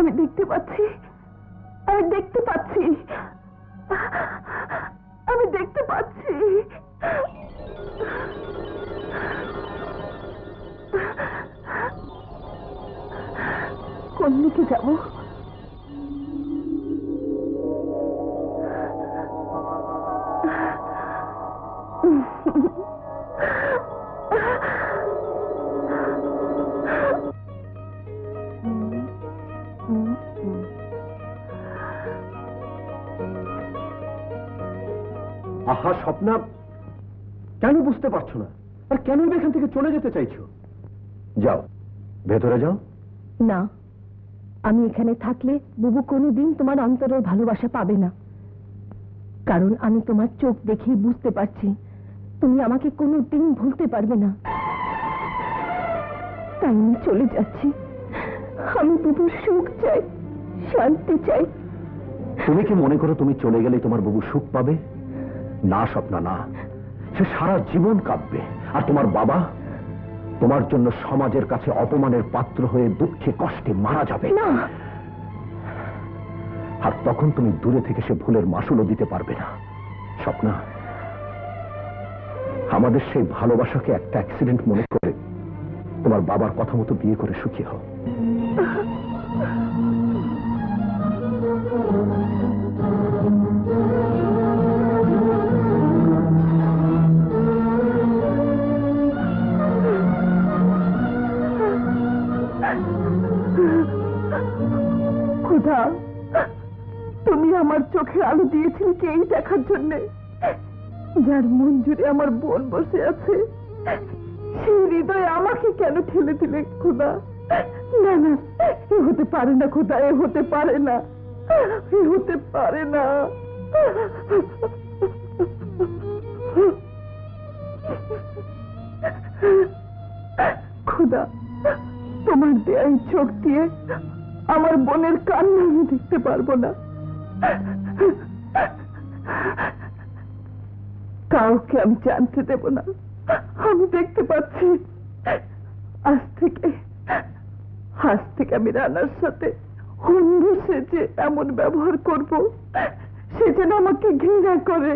আমি দেখতে পাচ্ছি, আমি দেখতে পাচ্ছি, আমি দেখতে পাচ্ছি। কোন দিকে যাব? আহা স্বপ্না, কেন বুঝতে পারছো না? আর কেন এখান থেকে চলে যেতে চাইছো? যাও, ভেতরে যাও। না, আমি এখানে থাকলে বুবু কোনোদিন তোমার অন্তরের ভালোবাসা পাবে না। কারণ আমি তোমার চোখ দেখেই বুঝতে পারছি তুমি আমাকে কোনোদিন ভুলতে পারবে না। তাই আমি চলে যাচ্ছি। আমি বুবুর সুখ চাই, শান্তি চাই। তুমি কি মনে করো তুমি চলে গেলে তোমার বুবু সুখ পাবে? না স্বপ্না, না। সে সারা জীবন কাঁদবে। আর তোমার বাবা তোমার জন্য সমাজের কাছে অপমানের পাত্র হয়ে দুঃখে কষ্টে মারা যাবে। না। আর তখন তুমি দূরে থেকে সে ভুলের মাসুলও দিতে পারবে না। স্বপ্না, আমাদের সেই ভালোবাসাকে একটা অ্যাক্সিডেন্ট মনে করে তোমার বাবার কথা মতো বিয়ে করে সুখী হও। খোদা, তুমি আমার চোখে আলো দিয়েছিলে কি এই দেখার জন্যে যার মন জুড়ে আমার বোন বসে আছে? সেই হৃদয়ে আমাকে কেন ঠেলে দিলে খোদা? না না, এ হতে পারে না খোদা, এ হতে পারে না, এ হতে পারে না। খোদা, তোমার দেয়া এই চোখ দিয়ে আমার বোনের কান্না আমি দেখতে পারবো না। কাউকে আমি জানতে দেব না। আমি দেখতে পাচ্ছি আজ থেকে আমি রানার সাথে অন্ধ সেজে এমন ব্যবহার করব সে যেন আমাকে ঘৃণা করে।